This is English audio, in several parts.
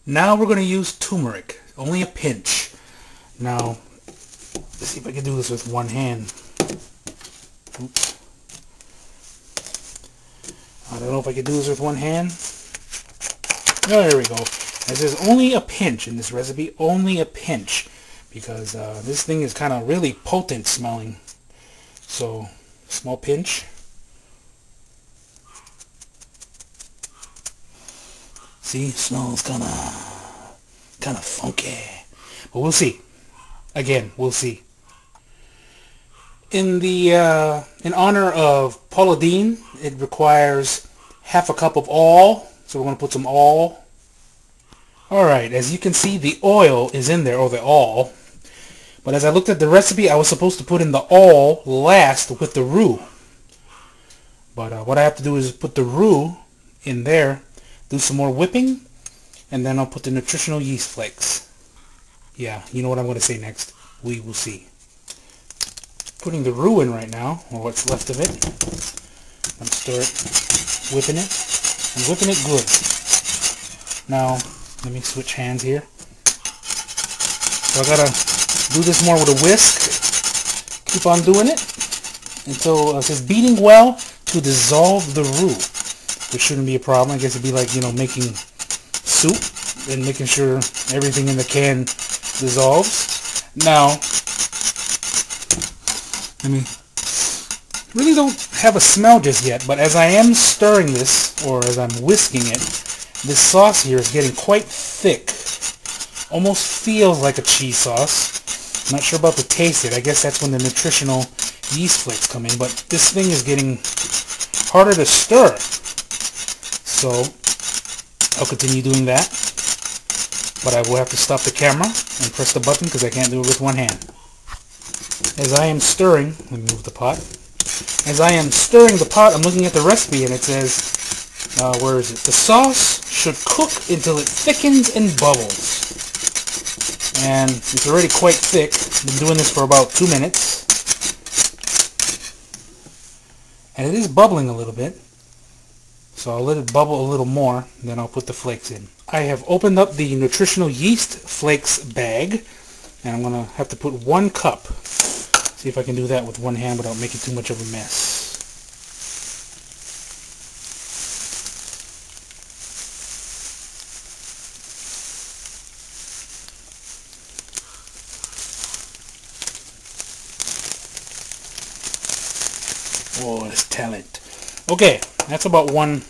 Now we're going to use turmeric, only a pinch. Now, let's see if I can do this with one hand. Oops. I don't know if I can do this with one hand. Oh, there we go. It says only a pinch in this recipe, only a pinch, because this thing is kind of really potent smelling. So, small pinch. See, smells kind of funky, but we'll see. Again, we'll see. In honor of Paula Deen, it requires half a cup of all, so we're going to put some all. Alright, as you can see, the oil is in there, or the all. But as I looked at the recipe, I was supposed to put in the all last with the roux. But what I have to do is put the roux in there, do some more whipping, and then I'll put the nutritional yeast flakes. Yeah, you know what I'm going to say next. We will see. Putting the roux in right now, or what's left of it. I'm going to start whipping it, and whipping it good. Now, let me switch hands here. So I gotta do this more with a whisk. Keep on doing it until it says beating well to dissolve the roux. Which shouldn't be a problem. I guess it'd be like, you know, making soup and making sure everything in the can dissolves. Now, really don't have a smell just yet, but as I am stirring this, or as I'm whisking it, this sauce here is getting quite thick. Almost feels like a cheese sauce. I'm not sure about the taste it. I guess that's when the nutritional yeast flakes come in, but this thing is getting harder to stir. So, I'll continue doing that, but I will have to stop the camera and press the button because I can't do it with one hand. As I am stirring, let me move the pot. As I am stirring the pot, I'm looking at the recipe and it says, where is it? The sauce should cook until it thickens and bubbles. And it's already quite thick. I've been doing this for about 2 minutes. And it is bubbling a little bit. So I'll let it bubble a little more, and then I'll put the flakes in. I have opened up the nutritional yeast flakes bag, and I'm going to have to put 1 cup. See if I can do that with one hand without making too much of a mess. Oh, that's talent. Okay, that's about 1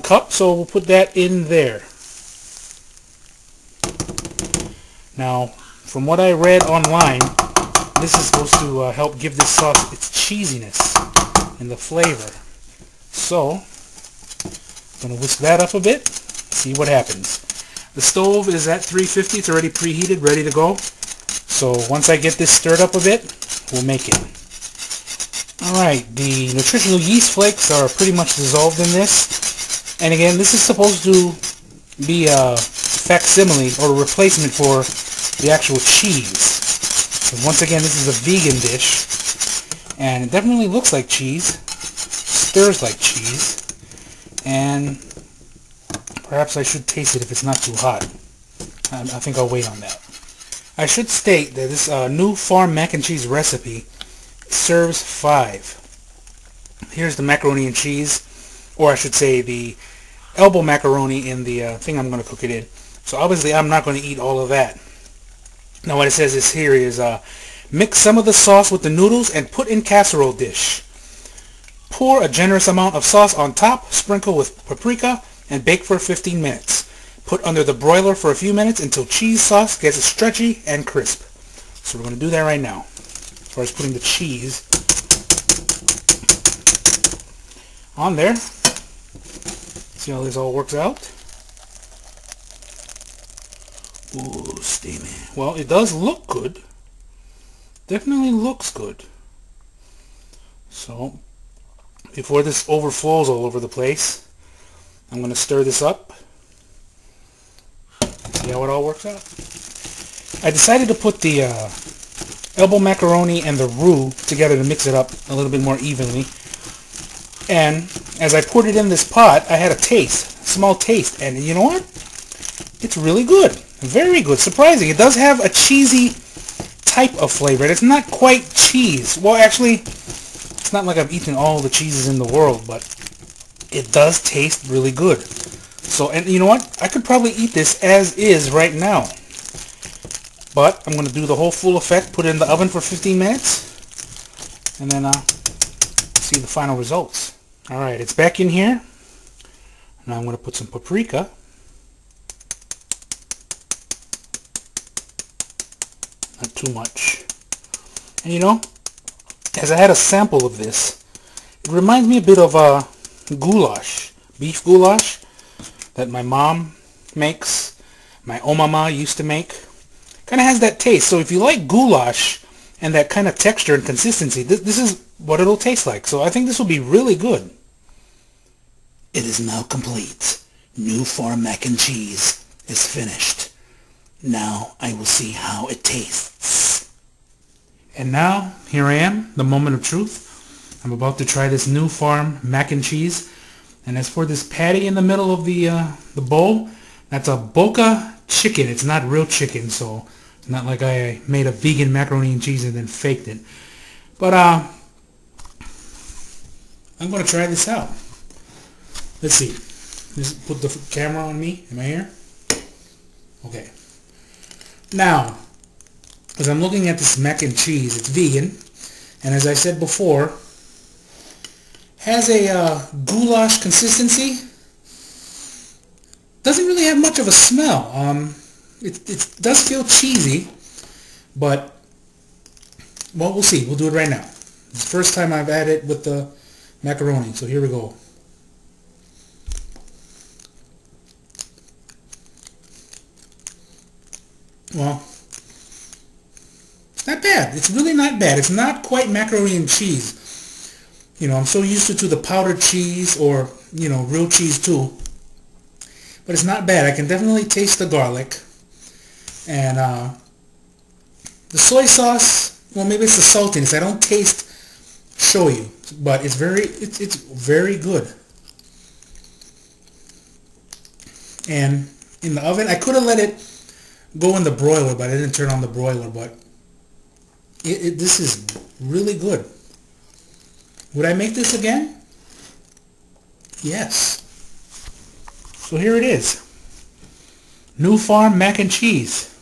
cup, so we'll put that in there. Now, from what I read online, this is supposed to help give this sauce its cheesiness and the flavor. So, I'm going to whisk that up a bit, see what happens. The stove is at 350, it's already preheated, ready to go. So once I get this stirred up a bit, we'll make it. Alright, the nutritional yeast flakes are pretty much dissolved in this. And again, this is supposed to be a facsimile or a replacement for the actual cheese. And once again, this is a vegan dish. And it definitely looks like cheese. Stirs like cheese. And perhaps I should taste it if it's not too hot. I think I'll wait on that. I should state that this new farm mac and cheese recipe serves 5. Here's the macaroni and cheese, or I should say the elbow macaroni in the thing I'm going to cook it in. So obviously I'm not going to eat all of that. Now what it says is here is mix some of the sauce with the noodles and put in casserole dish. Pour a generous amount of sauce on top, sprinkle with paprika, and bake for 15 minutes. Put under the broiler for a few minutes until cheese sauce gets stretchy and crisp. So we're going to do that right now. As far as putting the cheese on there. See how this all works out? Ooh, steamy. Well, it does look good. Definitely looks good. So, before this overflows all over the place, I'm going to stir this up. See how it all works out? I decided to put the elbow macaroni and the roux together to mix it up a little bit more evenly. And as I poured it in this pot, I had a taste, small taste, and you know what? It's really good. Very good. Surprising. It does have a cheesy type of flavor. It's not quite cheese. Well, actually, it's not like I've eaten all the cheeses in the world, but it does taste really good. So, and you know what? I could probably eat this as is right now. But I'm going to do the whole full effect, put it in the oven for 15 minutes, and then see the final results. Alright, it's back in here. Now I'm going to put some paprika. Not too much. And you know, as I had a sample of this, it reminds me a bit of goulash, beef goulash that my mom makes, my omama used to make. Kind of has that taste. So if you like goulash and that kind of texture and consistency, this is what it'll taste like. So I think this will be really good. It is now complete. New farm mac and cheese is finished. Now I will see how it tastes. And now, here I am, the moment of truth. I'm about to try this new farm mac and cheese. And as for this patty in the middle of the bowl, that's a boca chicken. It's not real chicken, so it's not like I made a vegan macaroni and cheese and then faked it. But I'm going to try this out. Let's see. Just put the camera on me. Am I here? Okay. Now, as I'm looking at this mac and cheese, it's vegan, and as I said before, has a goulash consistency. Doesn't really have much of a smell. It does feel cheesy, but, well, we'll see. We'll do it right now. It's the first time I've had it with the macaroni, so here we go. Well, it's not bad. It's really not bad. It's not quite macaroni and cheese. You know, I'm so used to the powdered cheese or, you know, real cheese too. But it's not bad. I can definitely taste the garlic. And the soy sauce, well, maybe it's the saltiness. I don't taste shoyu, but it's very good. And in the oven, I could have let it go in the broiler, but I didn't turn on the broiler. But this is really good. Would I make this again? Yes. So here it is. New Farm mac and cheese.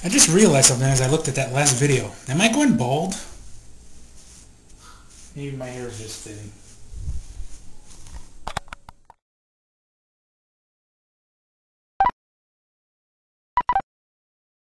I just realized something as I looked at that last video. Am I going bald? Maybe my hair is just thinning.